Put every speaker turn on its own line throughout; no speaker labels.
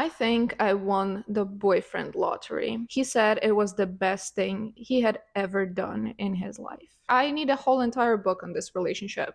I think I won the boyfriend lottery. He said it was the best thing he had ever done in his life. I need a whole entire book on this relationship.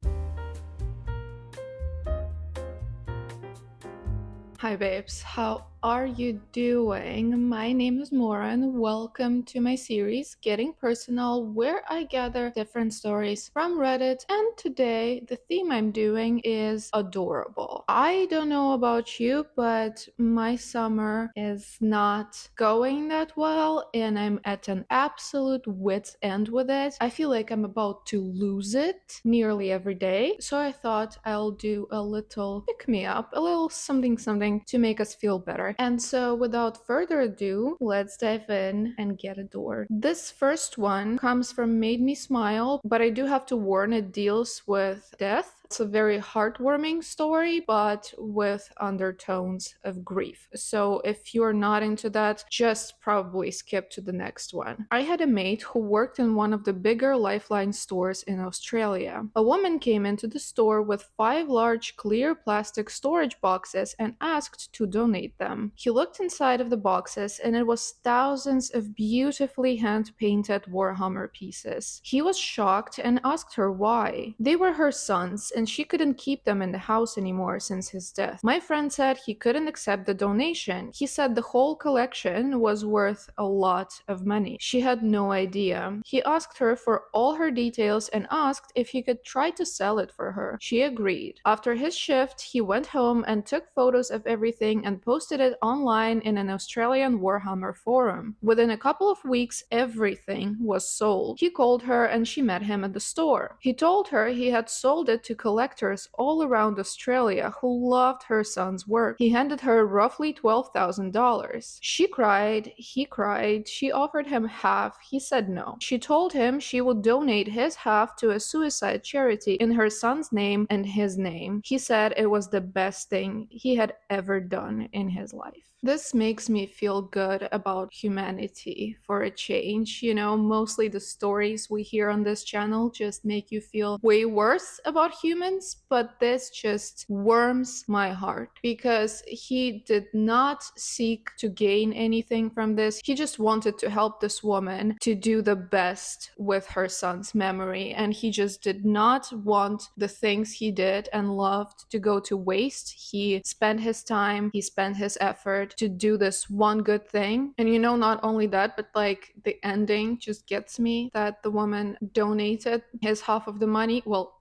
Hi babes, how are you doing? My name is Mora and welcome to my series Getting Personal, where I gather different stories from Reddit, and today the theme I'm doing is adorable. I don't know about you, but my summer is not going that well and I'm at an absolute wit's end with it. I feel like I'm about to lose it nearly every day, so I thought I'll do a little pick me up, a little something to make us feel better. And so without further ado, let's dive in and get adored. This first one comes from Made Me Smile, but I do have to warn it deals with death. It's a very heartwarming story, but with undertones of grief. So if you're not into that, just probably skip to the next one. I had a mate who worked in one of the bigger Lifeline stores in Australia. A woman came into the store with 5 large clear plastic storage boxes and asked to donate them. He looked inside of the boxes and it was thousands of beautifully hand-painted Warhammer pieces. He was shocked and asked her why. They were her son's and she couldn't keep them in the house anymore since his death. My friend said he couldn't accept the donation. He said the whole collection was worth a lot of money. She had no idea. He asked her for all her details and asked if he could try to sell it for her. She agreed. After his shift, he went home and took photos of everything and posted it online in an Australian Warhammer forum. Within a couple of weeks, everything was sold. He called her and she met him at the store. He told her he had sold it to collectors all around Australia who loved her son's work. He handed her roughly $12,000. She cried, he cried, she offered him half, he said no. She told him she would donate his half to a suicide charity in her son's name and his name. He said it was the best thing he had ever done in his life. This makes me feel good about humanity for a change. You know, mostly the stories we hear on this channel just make you feel way worse about humans, but this just warms my heart because he did not seek to gain anything from this. He just wanted to help this woman to do the best with her son's memory, and he just did not want the things he did and loved to go to waste. He spent his time, he spent his effort to do this one good thing. And you know, not only that, but like the ending just gets me that the woman donated his half of the money. Well,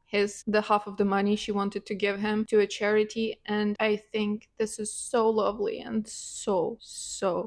the half of the money she wanted to give him to a charity, and I think this is so lovely and so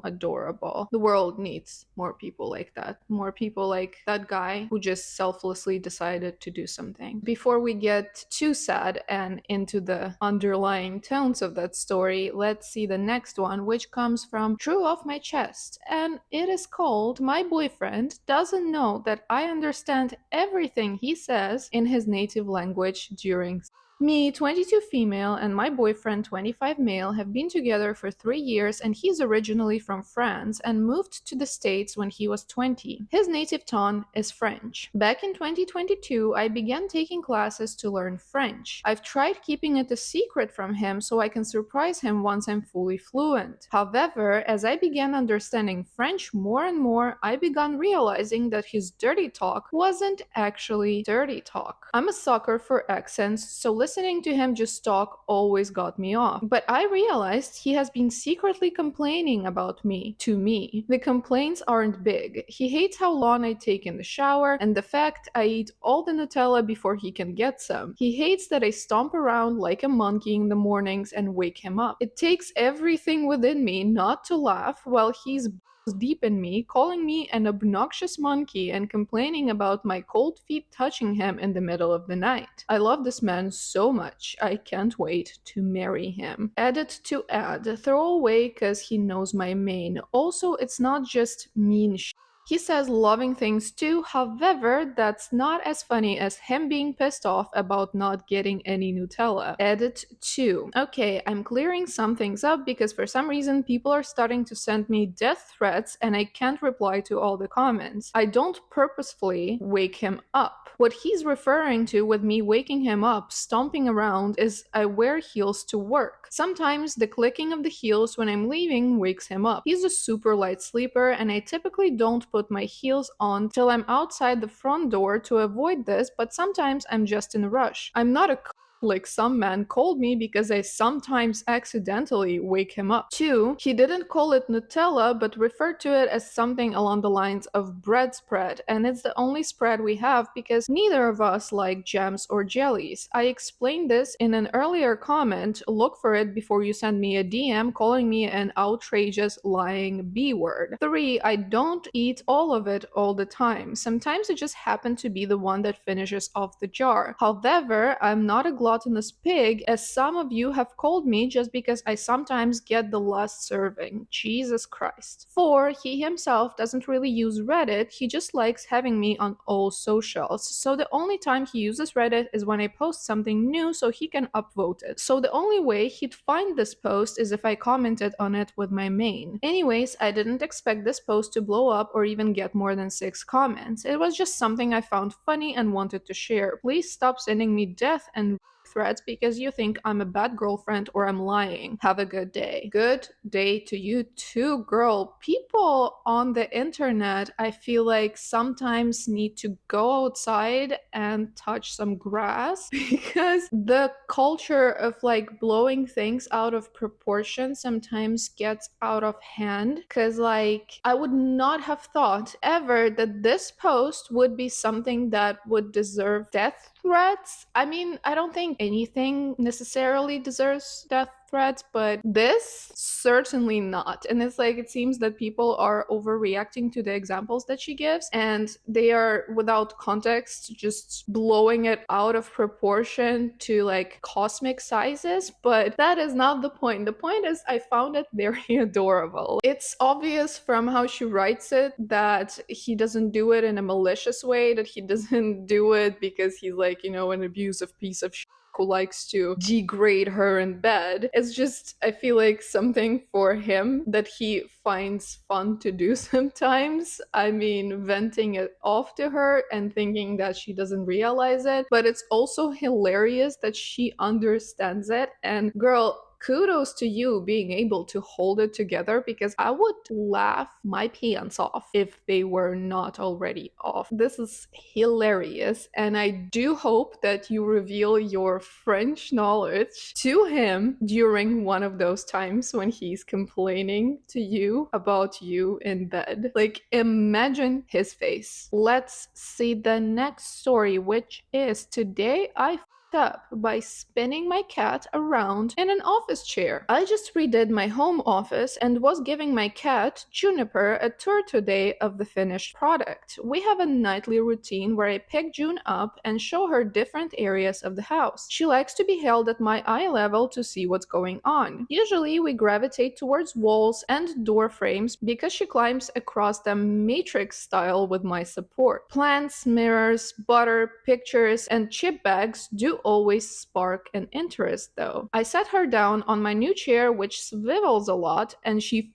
adorable. The world needs more people like that, more people like that guy who just selflessly decided to do something. Before we get too sad and into the underlying tones of that story, let's see the next one, which comes from True Off My Chest, and it is called My Boyfriend Doesn't Know That I Understand Everything He Says in His Native Language during. Me, 22 female, and my boyfriend, 25 male, have been together for 3 years, and he's originally from France and moved to the States when he was 20. His native tongue is French. Back in 2022, I began taking classes to learn French. I've tried keeping it a secret from him so I can surprise him once I'm fully fluent. However, as I began understanding French more and more, I began realizing that his dirty talk wasn't actually dirty talk. I'm a sucker for accents, so listening to him just talk always got me off. But I realized he has been secretly complaining about me to me. The complaints aren't big. He hates how long I take in the shower and the fact I eat all the Nutella before he can get some. He hates that I stomp around like a monkey in the mornings and wake him up. It takes everything within me not to laugh while he's deep in me, calling me an obnoxious monkey and complaining about my cold feet touching him in the middle of the night. I love this man so much. I can't wait to marry him. Edit to add, throw away cause he knows my main. Also, it's not just mean He says loving things too, however, that's not as funny as him being pissed off about not getting any Nutella. Edit 2. Okay, I'm clearing some things up because for some reason people are starting to send me death threats and I can't reply to all the comments. I don't purposefully wake him up. What he's referring to with me waking him up, stomping around, is I wear heels to work. Sometimes the clicking of the heels when I'm leaving wakes him up. He's a super light sleeper and I typically don't put my heels on till I'm outside the front door to avoid this, but sometimes I'm just in a rush. I'm not a like some man called me because I sometimes accidentally wake him up. 2. He didn't call it Nutella but referred to it as something along the lines of bread spread, and it's the only spread we have because neither of us like jams or jellies. I explained this in an earlier comment. Look for it before you send me a DM calling me an outrageous lying B word. 3. I don't eat all of it all the time. Sometimes I just happen to be the one that finishes off the jar. However, I'm not a gluttonous pig, as some of you have called me just because I sometimes get the last serving. Jesus Christ. 4. He himself doesn't really use Reddit, he just likes having me on all socials. So the only time he uses Reddit is when I post something new so he can upvote it. So the only way he'd find this post is if I commented on it with my main. Anyways, I didn't expect this post to blow up or even get more than 6 comments. It was just something I found funny and wanted to share. Please stop sending me death and threats because you think I'm a bad girlfriend or I'm lying. Have a good day. Good day to you too, girl. People on the internet, I feel like sometimes need to go outside and touch some grass because the culture of like blowing things out of proportion sometimes gets out of hand. Because like I would not have thought ever that this post would be something that would deserve death threats. I mean, I don't think anything necessarily deserves death threats, but this certainly not. And it's like it seems that people are overreacting to the examples that she gives and they are without context just blowing it out of proportion to like cosmic sizes, but that is not the point. The point is I found it very adorable. It's obvious from how she writes it that he doesn't do it in a malicious way, that he doesn't do it because he's like, an abusive piece of shit who likes to degrade her in bed. It's just, I feel like something for him that he finds fun to do sometimes. I mean, venting it off to her and thinking that she doesn't realize it, but it's also hilarious that she understands it. And girl, kudos to you being able to hold it together because I would laugh my pants off if they were not already off. This is hilarious, and I do hope that you reveal your French knowledge to him during one of those times when he's complaining to you about you in bed. Like, imagine his face. Let's see the next story, which is today I up by spinning my cat around in an office chair. I just redid my home office and was giving my cat, Juniper, a tour today of the finished product. We have a nightly routine where I pick June up and show her different areas of the house. She likes to be held at my eye level to see what's going on. Usually we gravitate towards walls and door frames because she climbs across them matrix style with my support. Plants, mirrors, butter, pictures, and chip bags do always spark an interest though. I sat her down on my new chair which swivels a lot and she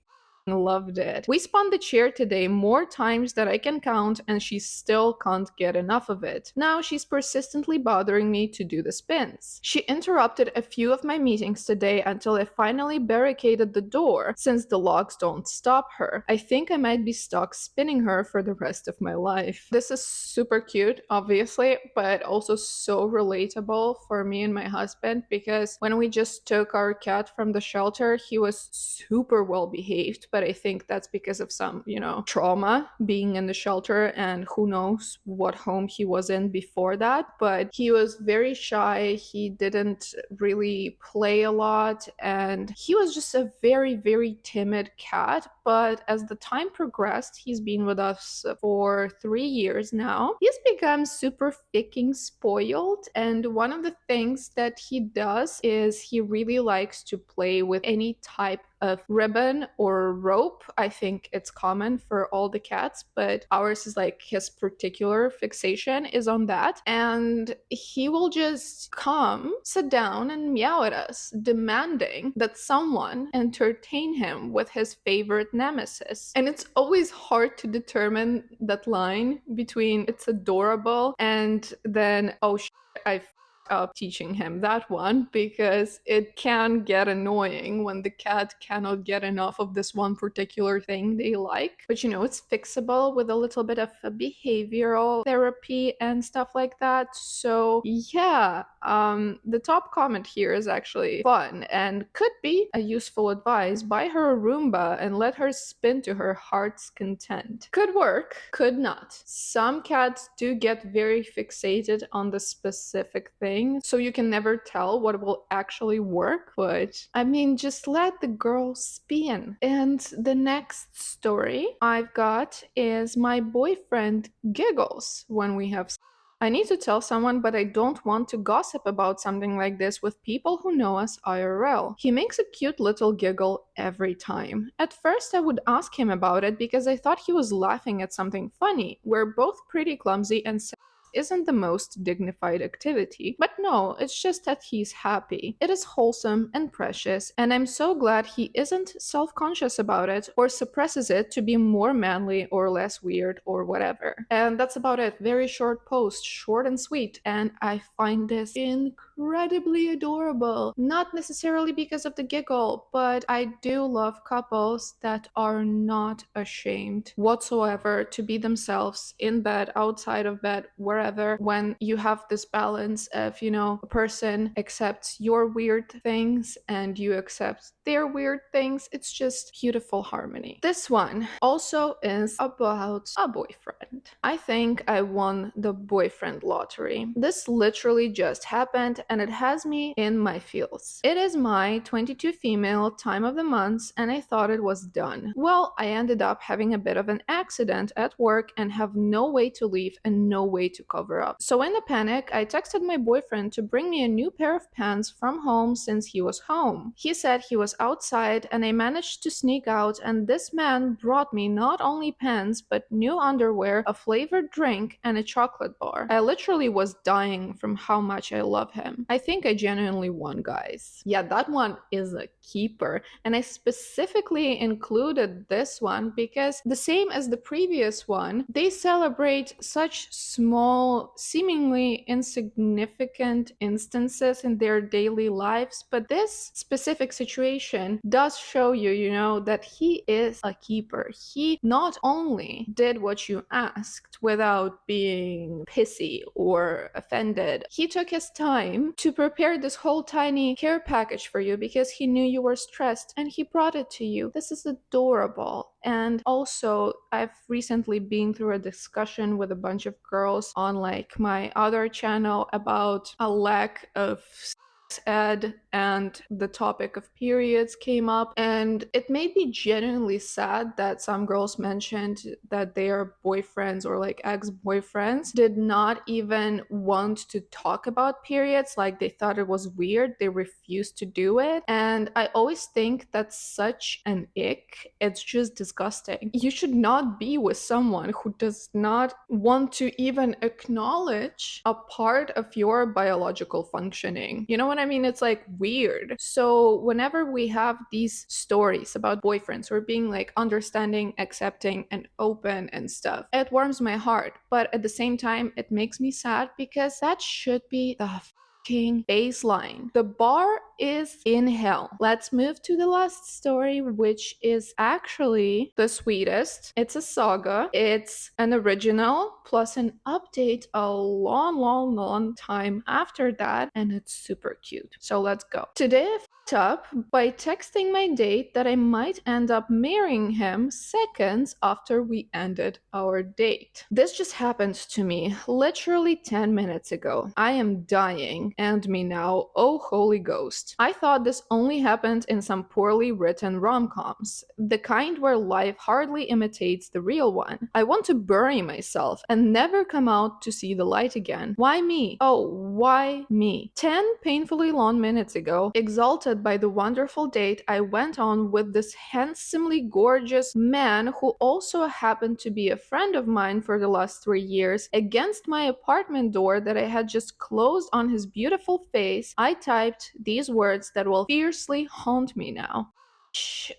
loved it. We spun the chair today more times than I can count and she still can't get enough of it. Now she's persistently bothering me to do the spins. She interrupted a few of my meetings today until I finally barricaded the door since the locks don't stop her. I think I might be stuck spinning her for the rest of my life. This is super cute, obviously, but also so relatable for me and my husband because when we just took our cat from the shelter, he was super well behaved, but I think that's because of some, trauma being in the shelter and who knows what home he was in before that. But he was very shy. He didn't really play a lot and he was just a very, very timid cat. But as the time progressed, he's been with us for 3 years now. He's become super freaking spoiled. And one of the things that he does is he really likes to play with any type of ribbon or rope. I think it's common for all the cats, but ours is like his particular fixation is on that. And he will just come, sit down, and meow at us, demanding that someone entertain him with his favorite nemesis. And it's always hard to determine that line between it's adorable and then, oh, I up teaching him that one, because it can get annoying when the cat cannot get enough of this one particular thing they like. But it's fixable with a little bit of a behavioral therapy and stuff like that. So yeah, the top comment here is actually fun and could be a useful advice. Buy her a Roomba and let her spin to her heart's content. Could work, could not. Some cats do get very fixated on the specific thing, so you can never tell what will actually work. But I mean, just let the girl spin. And the next story I've got is my boyfriend giggles when we have. I need to tell someone, but I don't want to gossip about something like this with people who know us IRL. He makes a cute little giggle every time. At first, I would ask him about it because I thought he was laughing at something funny. We're both pretty clumsy and isn't the most dignified activity. But no, it's just that he's happy. It is wholesome and precious, and I'm so glad he isn't self-conscious about it or suppresses it to be more manly or less weird or whatever. And that's about it. Very short post, short and sweet, and I find this incredibly adorable. Not necessarily because of the giggle, but I do love couples that are not ashamed whatsoever to be themselves in bed, outside of bed, wherever, when you have this balance of, a person accepts your weird things and you accept their weird things. It's just beautiful harmony. This one also is about a boyfriend. I think I won the boyfriend lottery. This literally just happened and it has me in my feels. It is my 22 female time of the month and I thought it was done. Well, I ended up having a bit of an accident at work and have no way to leave and no way to cover up. So in a panic, I texted my boyfriend to bring me a new pair of pants from home since he was home. He said he was outside and I managed to sneak out, and this man brought me not only pants but new underwear, a flavored drink, and a chocolate bar. I literally was dying from how much I love him. I think I genuinely won, guys. Yeah, that one is a keeper, and I specifically included this one because the same as the previous one, they celebrate such small, seemingly insignificant instances in their daily lives, but this specific situation does show you, that he is a keeper. He not only did what you asked without being pissy or offended, he took his time to prepare this whole tiny care package for you because he knew you were stressed and he brought it to you. This is adorable. And also, I've recently been through a discussion with a bunch of girls on like my other channel about a lack of ed, and the topic of periods came up, and it made me genuinely sad that some girls mentioned that their boyfriends or like ex-boyfriends did not even want to talk about periods. Like, they thought it was weird, they refused to do it. And I always think that's such an ick. It's just disgusting. You should not be with someone who does not want to even acknowledge a part of your biological functioning. You know what I mean? It's like weird. So whenever we have these stories about boyfriends who are being like understanding, accepting, and open and stuff, it warms my heart. But at the same time, it makes me sad because that should be the baseline. The bar is in hell. Let's move to the last story, which is actually the sweetest. It's a saga. It's an original plus an update a long time after that, and it's super cute. So let's go. Today I fucked up by texting my date that I might end up marrying him seconds after we ended our date. This just happened to me literally 10 minutes ago. I am dying. and me now, oh holy ghost. I thought this only happened in some poorly written rom-coms, the kind where life hardly imitates the real one. I want to bury myself and never come out to see the light again. Why me? Oh, why me? 10 painfully long minutes ago, exalted by the wonderful date I went on with this handsomely gorgeous man who also happened to be a friend of mine for the last 3 years, against my apartment door that I had just closed on his beautiful face, I typed these words that will fiercely haunt me now.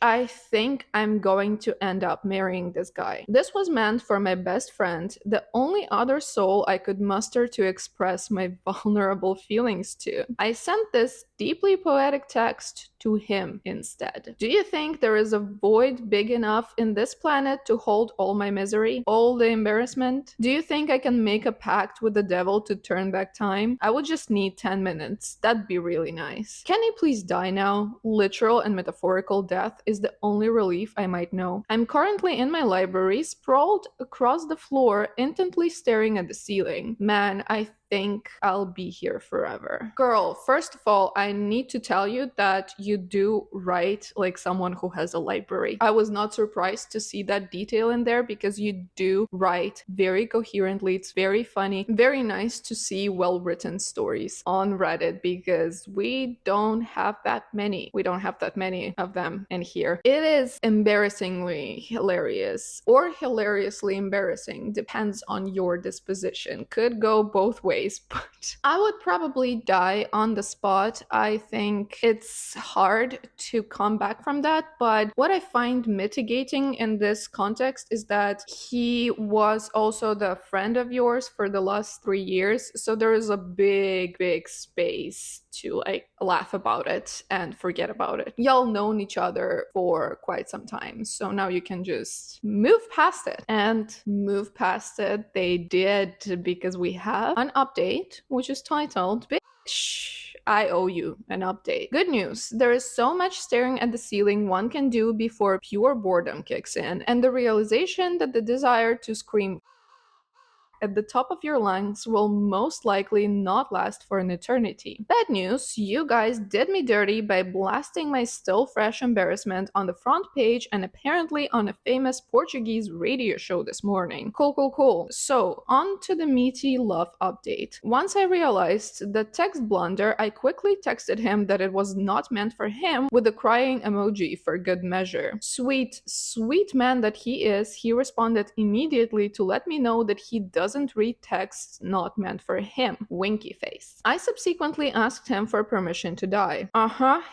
I think I'm going to end up marrying this guy. This was meant for my best friend, the only other soul I could muster to express my vulnerable feelings to. I sent this deeply poetic text to him instead. Do you think there is a void big enough in this planet to hold all my misery, all the embarrassment? Do you think I can make a pact with the devil to turn back time? I would just need 10 minutes. That'd be really nice. Can he please die now? Literal and metaphorical death is the only relief I might know. I'm currently in my library, sprawled across the floor, intently staring at the ceiling. Man, I think I'll be here forever. Girl, first of all, I need to tell you that you do write like someone who has a library. I was not surprised to see that detail in there because you do write very coherently. It's very funny, very nice to see well-written stories on Reddit because we don't have that many. We don't have that many of them in here. It is embarrassingly hilarious or hilariously embarrassing, depends on your disposition. Could go both ways. But I would probably die on the spot. I think it's hard to come back from that, but what I find mitigating in this context is that he was also the friend of yours for the last 3 years, so there is a big space to like laugh about it and forget about it. Y'all known each other for quite some time, so now you can just move past it. And move past it they did, because we have an update which is titled Bitch, I owe you an update. Good news, there is so much staring at the ceiling one can do before pure boredom kicks in, and the realization that the desire to scream at the top of your lungs will most likely not last for an eternity. Bad news, you guys did me dirty by blasting my still fresh embarrassment on the front page and apparently on a famous Portuguese radio show this morning. Cool. So, on to the meaty love update. Once I realized the text blunder, I quickly texted him that it was not meant for him with a crying emoji for good measure. Sweet man that he is, he responded immediately to let me know that he doesn't read texts not meant for him. Winky face. I subsequently asked him for permission to die.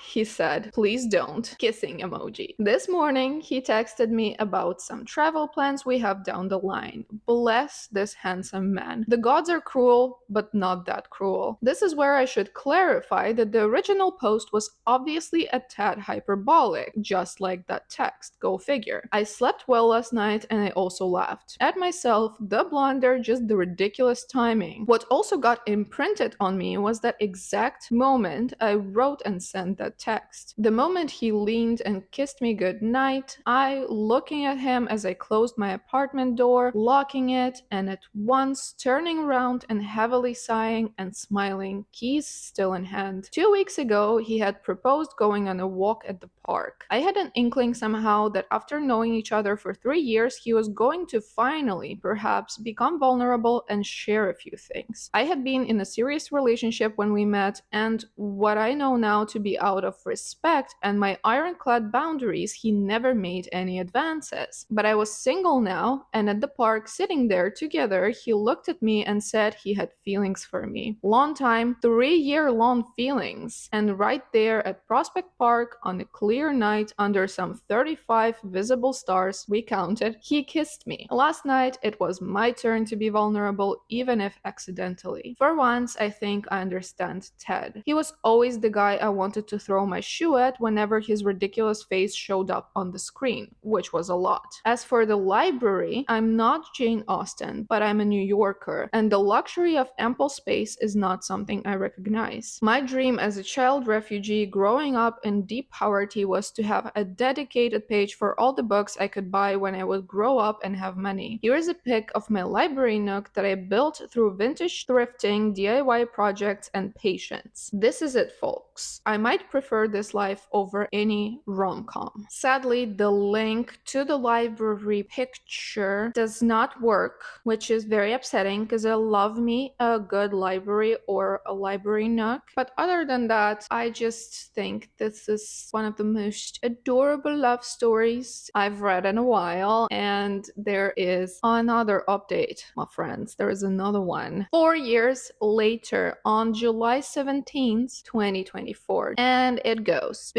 He said, please don't. Kissing emoji. This morning, he texted me about some travel plans we have down the line. Bless this handsome man. The gods are cruel, but not that cruel. This is where I should clarify that the original post was obviously a tad hyperbolic, just like that text. Go figure. I slept well last night and I also laughed at myself, the blunder, just the ridiculous timing. What also got imprinted on me was that exact moment I wrote and sent that text. The moment he leaned and kissed me good night, I looking at him as I closed my apartment door, locking it, and at once turning around and heavily sighing and smiling, keys still in hand. 2 weeks ago, he had proposed going on a walk at the park. I had an inkling somehow that after knowing each other for 3 years, he was going to finally, perhaps, become vulnerable and share a few things. I had been in a serious relationship when we met, and what I know now to be out of respect and my ironclad boundaries, he never made any advances. But I was single now, and at the park, sitting there together, he looked at me and said he had feelings for me. Long time, 3-year-long feelings. And right there at Prospect Park on a clear night under some 35 visible stars, we counted, he kissed me. Last night, it was my turn to be vulnerable, even if accidentally. For once, I think I understand Ted. He was always the guy I wanted to throw my shoe at whenever his ridiculous face showed up on the screen, which was a lot. As for the library, I'm not Jane Austen, but I'm a New Yorker, and the luxury of ample space is not something I recognize. My dream as a child refugee growing up in deep poverty was to have a dedicated page for all the books I could buy when I would grow up and have money. Here is a pic of my library library nook that I built through vintage thrifting, DIY projects, and patience. This is it, folks. I might prefer this life over any rom-com. Sadly, the link to the library picture does not work, which is very upsetting because I love me a good library or a library nook. But other than that, I just think this is one of the most adorable love stories I've read in a while. And there is another update, my friends. There is another one. 4 years later, on July 17th, 2024. And it goes,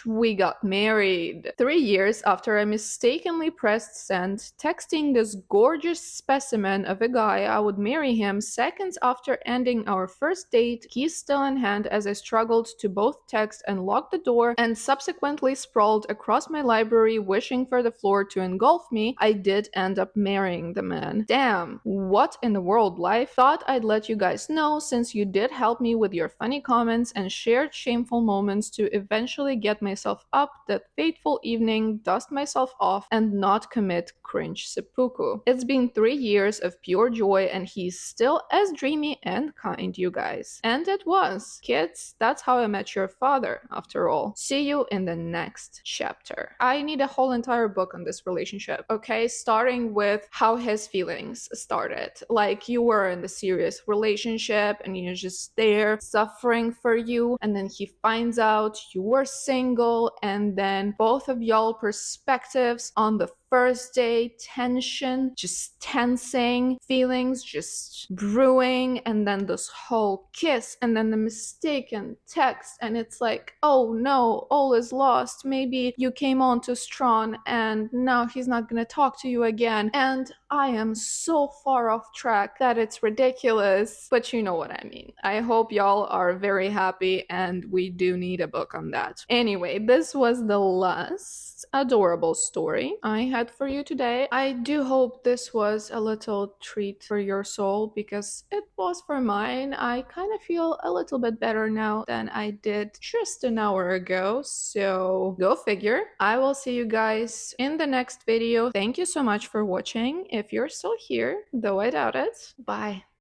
we got married. 3 years after I mistakenly pressed send, texting this gorgeous specimen of a guy I would marry him seconds after ending our first date, keys still in hand as I struggled to both text and lock the door, and subsequently sprawled across my library wishing for the floor to engulf me, I did end up marrying the man. Damn, what in the world, life? Thought I'd let you guys know since you did help me with your funny comments and shared shameful moments to eventually get myself up that fateful evening, dust myself off, and not commit cringe seppuku. It's been 3 years of pure joy and he's still as dreamy and kind, you guys. And it was. Kids, that's how I met your father, after all. See you in the next chapter. I need a whole entire book on this relationship, okay? Starting with how his feelings started. Like, you were in the serious relationship and you're just there suffering for you, and then he finds out you were single, and then both of y'all perspectives on the first day, tension, just tensing, feelings just brewing, and then this whole kiss, and then the mistaken text, and it's like, oh no, all is lost. Maybe you came on too strong, and now he's not gonna talk to you again. And I am so far off track that it's ridiculous, but you know what I mean. I hope y'all are very happy, and we do need a book on that. Anyway, this was the last adorable story I had for you today. I do hope this was a little treat for your soul because it was for mine. I kind of feel a little bit better now than I did just an hour ago, so go figure. I will see you guys in the next video. Thank you so much for watching if you're still here, though I doubt it. Bye.